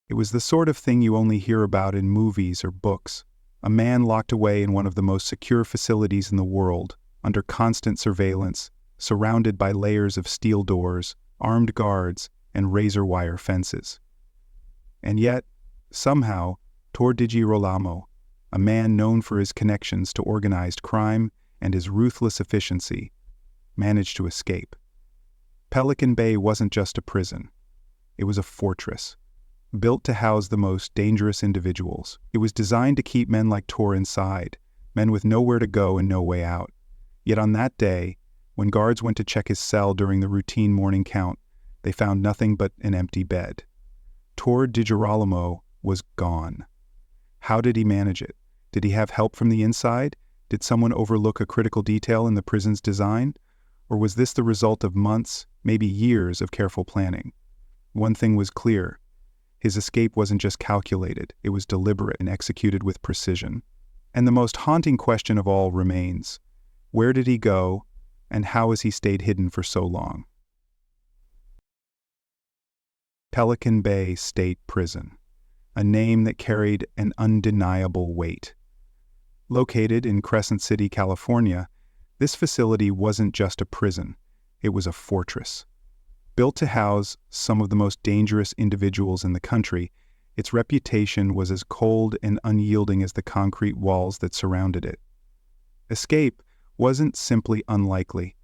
It was the sort of thing you only hear about in movies or books. A man locked away in one of the most secure facilities in the world, under constant surveillance, surrounded by layers of steel doors, armed guards, and razor-wire fences. And yet, somehow, Tor Di Girolamo, a man known for his connections to organized crime and his ruthless efficiency, managed to escape. Pelican Bay wasn't just a prison. It was a fortress, built to house the most dangerous individuals. It was designed to keep men like Tor inside, men with nowhere to go and no way out. Yet on that day, when guards went to check his cell during the routine morning count, they found nothing but an empty bed. Tor Di Girolamo was gone. How did he manage it? Did he have help from the inside? Did someone overlook a critical detail in the prison's design? Or was this the result of months, maybe years of careful planning? One thing was clear. His escape wasn't just calculated, it was deliberate and executed with precision. And the most haunting question of all remains: where did he go, and how has he stayed hidden for so long? Pelican Bay State Prison, a name that carried an undeniable weight. Located in Crescent City, California, this facility wasn't just a prison, it was a fortress. Built to house some of the most dangerous individuals in the country, its reputation was as cold and unyielding as the concrete walls that surrounded it. Escape wasn't simply unlikely,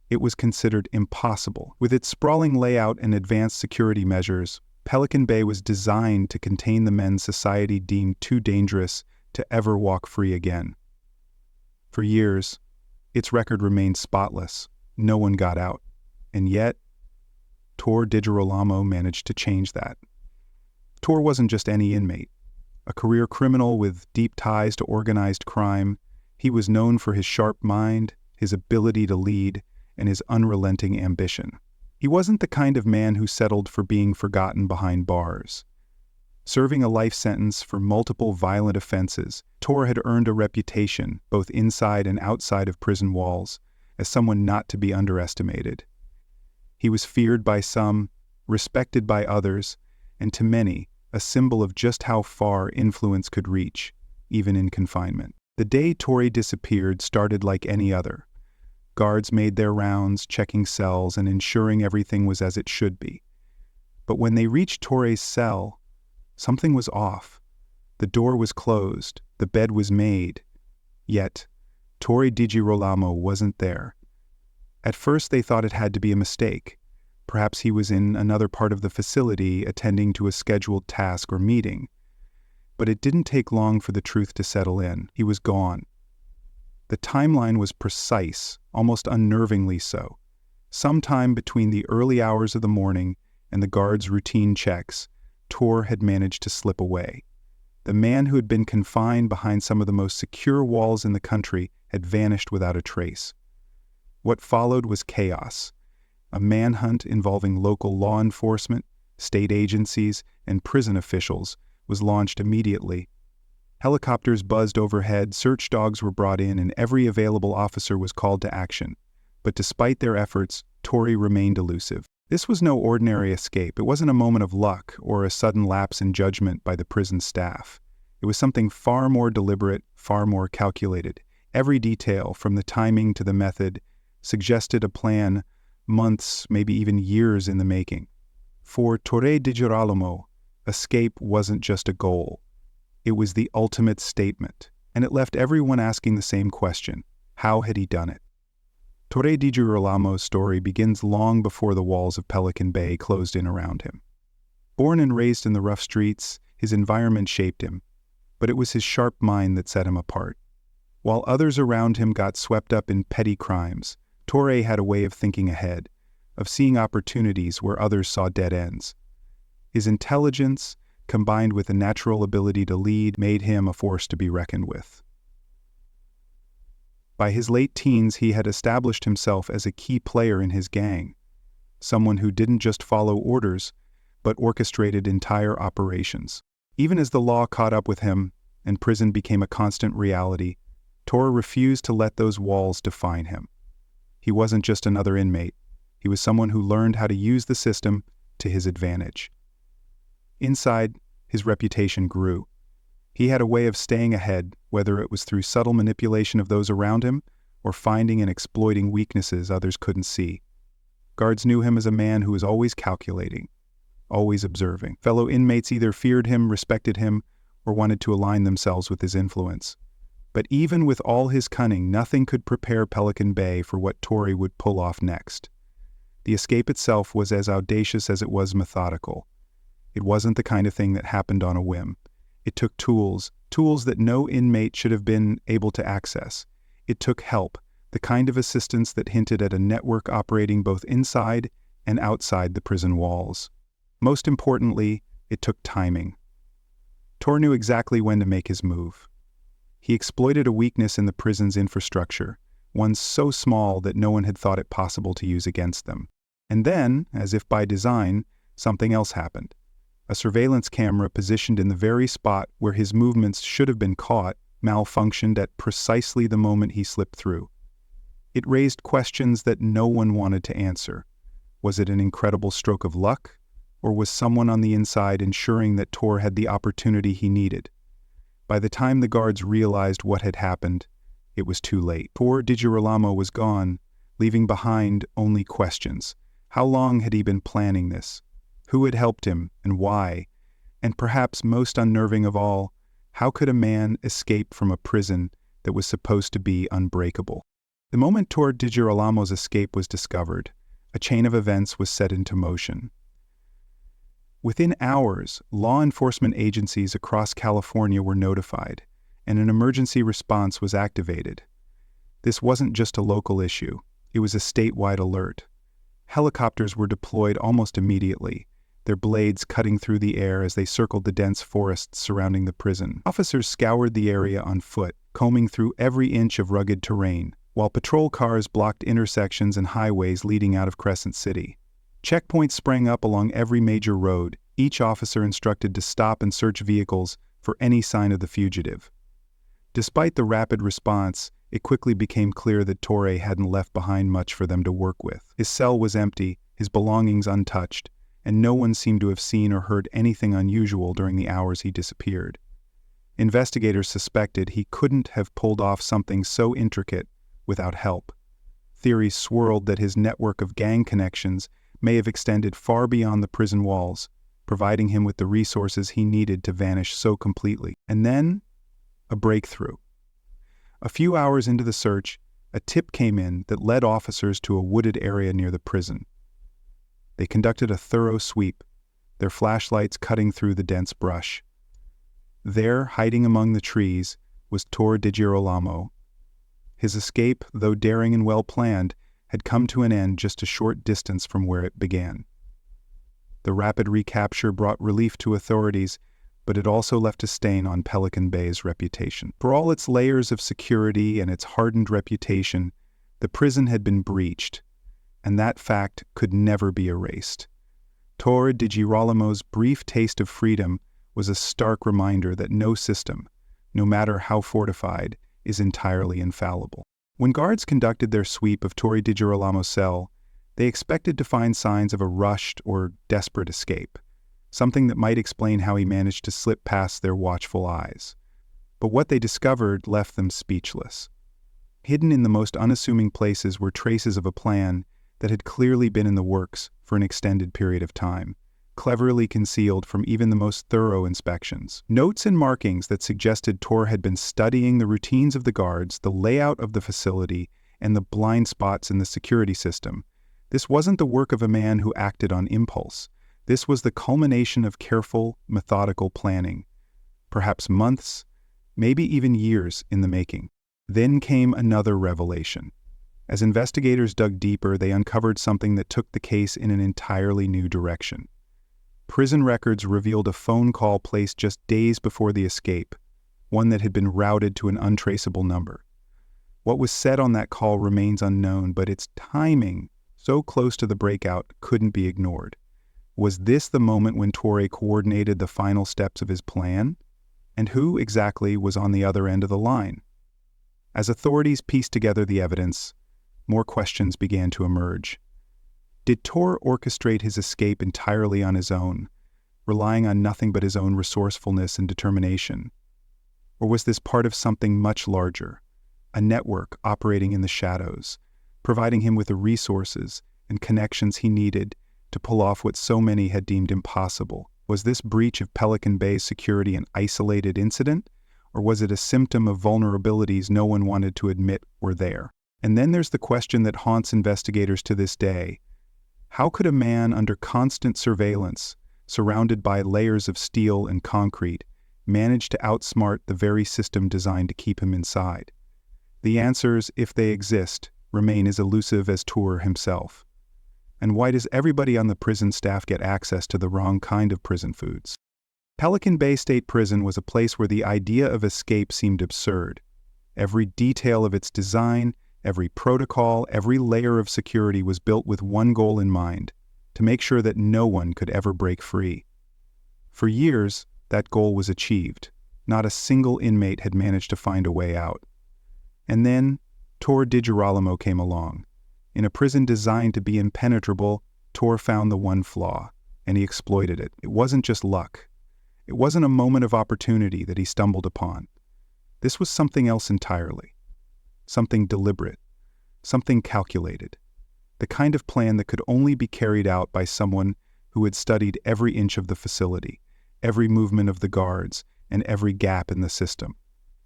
it was considered impossible. With its sprawling layout and advanced security measures, Pelican Bay was designed to contain the men society deemed too dangerous to ever walk free again. For years, its record remained spotless. No one got out. And yet, Tor Di Girolamo managed to change that. Tor wasn't just any inmate. A career criminal with deep ties to organized crime, he was known for his sharp mind, his ability to lead, and his unrelenting ambition. He wasn't the kind of man who settled for being forgotten behind bars. Serving a life sentence for multiple violent offenses, Tor had earned a reputation, both inside and outside of prison walls, as someone not to be underestimated. He was feared by some, respected by others, and to many, a symbol of just how far influence could reach, even in confinement. The day Tor disappeared started like any other. Guards made their rounds, checking cells and ensuring everything was as it should be. But when they reached Tor's cell, something was off. The door was closed, the bed was made. Yet, Tor Di Girolamo wasn't there. At first they thought it had to be a mistake. Perhaps he was in another part of the facility attending to a scheduled task or meeting. But it didn't take long for the truth to settle in. He was gone. The timeline was precise, almost unnervingly so. Sometime between the early hours of the morning and the guards' routine checks, Tor had managed to slip away. The man who had been confined behind some of the most secure walls in the country had vanished without a trace. What followed was chaos. A manhunt involving local law enforcement, state agencies, and prison officials was launched immediately. Helicopters buzzed overhead, search dogs were brought in, and every available officer was called to action. But despite their efforts, Tor remained elusive. This was no ordinary escape. It wasn't a moment of luck or a sudden lapse in judgment by the prison staff. It was something far more deliberate, far more calculated. Every detail, from the timing to the method, suggested a plan months, maybe even years in the making. For Tor Di Girolamo, escape wasn't just a goal. It was the ultimate statement, and it left everyone asking the same question: how had he done it? Tor Di Girolamo's story begins long before the walls of Pelican Bay closed in around him. Born and raised in the rough streets, his environment shaped him, but it was his sharp mind that set him apart. While others around him got swept up in petty crimes, Tor had a way of thinking ahead, of seeing opportunities where others saw dead ends. His intelligence, combined with a natural ability to lead, made him a force to be reckoned with. By his late teens, he had established himself as a key player in his gang, someone who didn't just follow orders, but orchestrated entire operations. Even as the law caught up with him and prison became a constant reality, Tor refused to let those walls define him. He wasn't just another inmate. He was someone who learned how to use the system to his advantage. Inside, his reputation grew. He had a way of staying ahead, whether it was through subtle manipulation of those around him or finding and exploiting weaknesses others couldn't see. Guards knew him as a man who was always calculating, always observing. Fellow inmates either feared him, respected him, or wanted to align themselves with his influence. But even with all his cunning, nothing could prepare Pelican Bay for what Torrey would pull off next. The escape itself was as audacious as it was methodical. It wasn't the kind of thing that happened on a whim. It took tools that no inmate should have been able to access. It took help, the kind of assistance that hinted at a network operating both inside and outside the prison walls. Most importantly, it took timing. Tor knew exactly when to make his move. He exploited a weakness in the prison's infrastructure, one so small that no one had thought it possible to use against them. And then, as if by design, something else happened. A surveillance camera positioned in the very spot where his movements should have been caught malfunctioned at precisely the moment he slipped through. It raised questions that no one wanted to answer. Was it an incredible stroke of luck, or was someone on the inside ensuring that Tor had the opportunity he needed? By the time the guards realized what had happened, it was too late. Tor DiGirolamo was gone, leaving behind only questions. How long had he been planning this? Who had helped him, and why? And perhaps most unnerving of all, how could a man escape from a prison that was supposed to be unbreakable? The moment Tor DiGirolamo's escape was discovered, a chain of events was set into motion. Within hours, law enforcement agencies across California were notified, and an emergency response was activated. This wasn't just a local issue, it was a statewide alert. Helicopters were deployed almost immediately, their blades cutting through the air as they circled the dense forests surrounding the prison. Officers scoured the area on foot, combing through every inch of rugged terrain, while patrol cars blocked intersections and highways leading out of Crescent City. Checkpoints sprang up along every major road, each officer instructed to stop and search vehicles for any sign of the fugitive. Despite the rapid response, it quickly became clear that Torrey hadn't left behind much for them to work with. His cell was empty, his belongings untouched, and no one seemed to have seen or heard anything unusual during the hours he disappeared. Investigators suspected he couldn't have pulled off something so intricate without help. Theories swirled that his network of gang connections may have extended far beyond the prison walls, providing him with the resources he needed to vanish so completely. And then, a breakthrough. A few hours into the search, a tip came in that led officers to a wooded area near the prison. They conducted a thorough sweep, their flashlights cutting through the dense brush. There, hiding among the trees, was Tor DiGirolamo. His escape, though daring and well-planned, had come to an end just a short distance from where it began. The rapid recapture brought relief to authorities, but it also left a stain on Pelican Bay's reputation. For all its layers of security and its hardened reputation, the prison had been breached, and that fact could never be erased. Tor DiGirolamo's brief taste of freedom was a stark reminder that no system, no matter how fortified, is entirely infallible. When guards conducted their sweep of Tor DiGirolamo's cell, they expected to find signs of a rushed or desperate escape, something that might explain how he managed to slip past their watchful eyes. But what they discovered left them speechless. Hidden in the most unassuming places were traces of a plan that had clearly been in the works for an extended period of time, cleverly concealed from even the most thorough inspections. Notes and markings that suggested Tor had been studying the routines of the guards, the layout of the facility, and the blind spots in the security system. This wasn't the work of a man who acted on impulse. This was the culmination of careful, methodical planning, perhaps months, maybe even years in the making. Then came another revelation. As investigators dug deeper, they uncovered something that took the case in an entirely new direction. Prison records revealed a phone call placed just days before the escape, one that had been routed to an untraceable number. What was said on that call remains unknown, but its timing, so close to the breakout, couldn't be ignored. Was this the moment when Torrey coordinated the final steps of his plan? And who exactly was on the other end of the line? As authorities pieced together the evidence, more questions began to emerge. Did Tor orchestrate his escape entirely on his own, relying on nothing but his own resourcefulness and determination? Or was this part of something much larger, a network operating in the shadows, providing him with the resources and connections he needed to pull off what so many had deemed impossible? Was this breach of Pelican Bay's security an isolated incident, or was it a symptom of vulnerabilities no one wanted to admit were there? And then there's the question that haunts investigators to this day. How could a man under constant surveillance, surrounded by layers of steel and concrete, manage to outsmart the very system designed to keep him inside? The answers, if they exist, remain as elusive as Tor himself. And why does everybody on the prison staff get access to the wrong kind of prison foods? Pelican Bay State Prison was a place where the idea of escape seemed absurd. Every detail of its design, every protocol, every layer of security was built with one goal in mind: to make sure that no one could ever break free. For years, that goal was achieved. Not a single inmate had managed to find a way out. And then, Tor DiGirolamo came along. In a prison designed to be impenetrable, Tor found the one flaw, and he exploited it. It wasn't just luck. It wasn't a moment of opportunity that he stumbled upon. This was something else entirely. Something deliberate. Something calculated. The kind of plan that could only be carried out by someone who had studied every inch of the facility, every movement of the guards, and every gap in the system.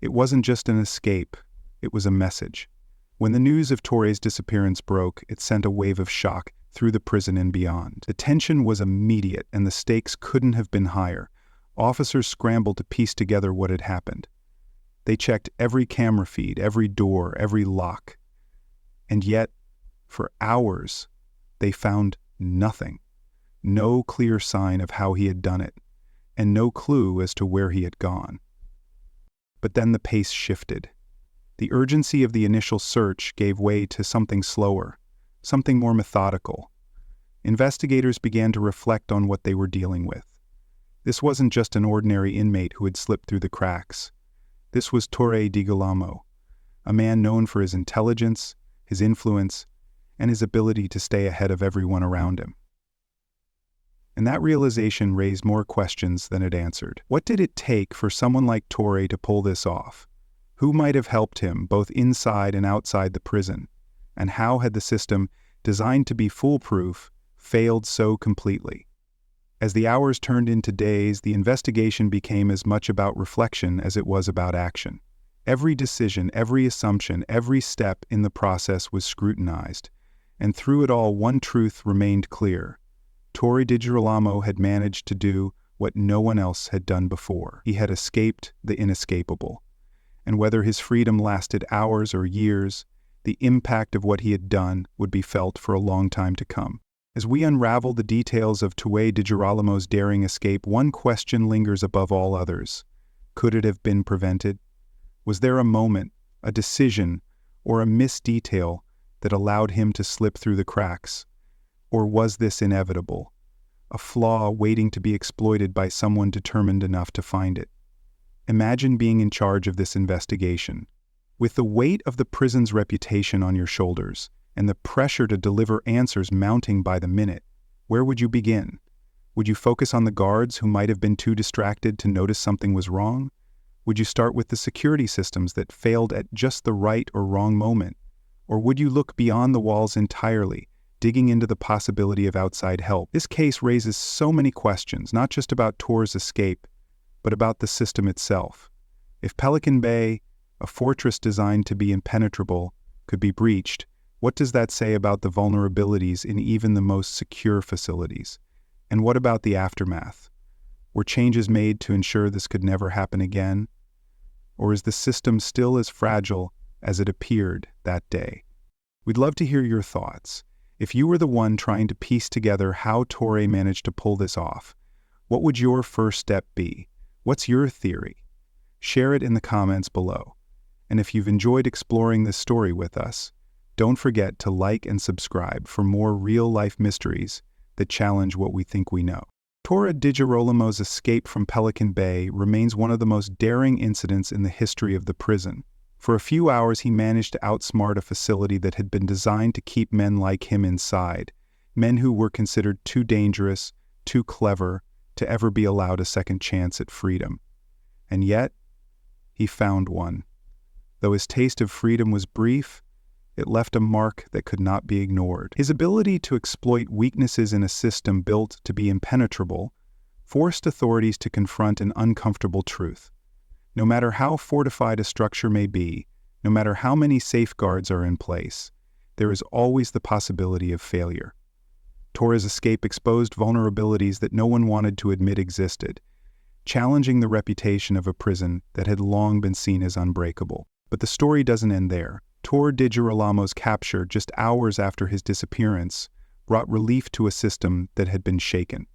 It wasn't just an escape. It was a message. When the news of Torre's disappearance broke, it sent a wave of shock through the prison and beyond. The tension was immediate, and the stakes couldn't have been higher. Officers scrambled to piece together what had happened. They checked every camera feed, every door, every lock. And yet, for hours, they found nothing. No clear sign of how he had done it, and no clue as to where he had gone. But then the pace shifted. The urgency of the initial search gave way to something slower, something more methodical. Investigators began to reflect on what they were dealing with. This wasn't just an ordinary inmate who had slipped through the cracks. This was Tor DiGirolamo, a man known for his intelligence, his influence, and his ability to stay ahead of everyone around him. And that realization raised more questions than it answered. What did it take for someone like Tor to pull this off? Who might have helped him, both inside and outside the prison? And how had the system, designed to be foolproof, failed so completely? As the hours turned into days, the investigation became as much about reflection as it was about action. Every decision, every assumption, every step in the process was scrutinized. And through it all, one truth remained clear. Tor DiGirolamo had managed to do what no one else had done before. He had escaped the inescapable. And whether his freedom lasted hours or years, the impact of what he had done would be felt for a long time to come. As we unravel the details of Tor DiGirolamo's daring escape, one question lingers above all others. Could it have been prevented? Was there a moment, a decision, or a missed detail that allowed him to slip through the cracks? Or was this inevitable, a flaw waiting to be exploited by someone determined enough to find it? Imagine being in charge of this investigation. With the weight of the prison's reputation on your shoulders, and the pressure to deliver answers mounting by the minute, where would you begin? Would you focus on the guards who might have been too distracted to notice something was wrong? Would you start with the security systems that failed at just the right or wrong moment? Or would you look beyond the walls entirely, digging into the possibility of outside help? This case raises so many questions, not just about Tor's escape, but about the system itself. If Pelican Bay, a fortress designed to be impenetrable, could be breached, what does that say about the vulnerabilities in even the most secure facilities? And what about the aftermath? Were changes made to ensure this could never happen again? Or is the system still as fragile as it appeared that day? We'd love to hear your thoughts. If you were the one trying to piece together how Tor managed to pull this off, what would your first step be? What's your theory? Share it in the comments below. And if you've enjoyed exploring this story with us, don't forget to like and subscribe for more real-life mysteries that challenge what we think we know. Tor DiGirolamo's escape from Pelican Bay remains one of the most daring incidents in the history of the prison. For a few hours, he managed to outsmart a facility that had been designed to keep men like him inside, men who were considered too dangerous, too clever, to ever be allowed a second chance at freedom. And yet, he found one. Though his taste of freedom was brief, it left a mark that could not be ignored. His ability to exploit weaknesses in a system built to be impenetrable forced authorities to confront an uncomfortable truth. No matter how fortified a structure may be, no matter how many safeguards are in place, there is always the possibility of failure. Torres' escape exposed vulnerabilities that no one wanted to admit existed, challenging the reputation of a prison that had long been seen as unbreakable. But the story doesn't end there. Tor Di Giraolamo's capture just hours after his disappearance brought relief to a system that had been shaken.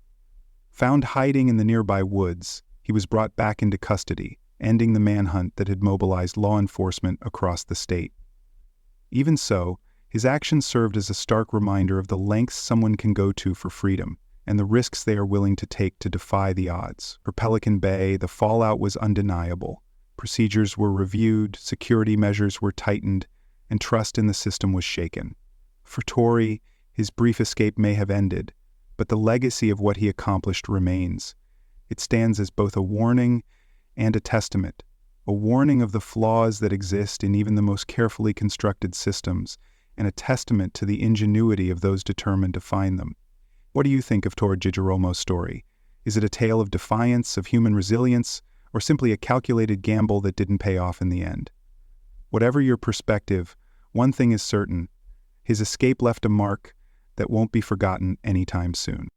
Found hiding in the nearby woods, he was brought back into custody, ending the manhunt that had mobilized law enforcement across the state. Even so, his actions served as a stark reminder of the lengths someone can go to for freedom and the risks they are willing to take to defy the odds. For Pelican Bay, the fallout was undeniable. Procedures were reviewed, security measures were tightened, and trust in the system was shaken. For Tory, his brief escape may have ended, but the legacy of what he accomplished remains. It stands as both a warning and a testament, a warning of the flaws that exist in even the most carefully constructed systems, and a testament to the ingenuity of those determined to find them. What do you think of Tor Di Giraolamo's story? Is it a tale of defiance, of human resilience, or simply a calculated gamble that didn't pay off in the end? Whatever your perspective, one thing is certain: his escape left a mark that won't be forgotten anytime soon.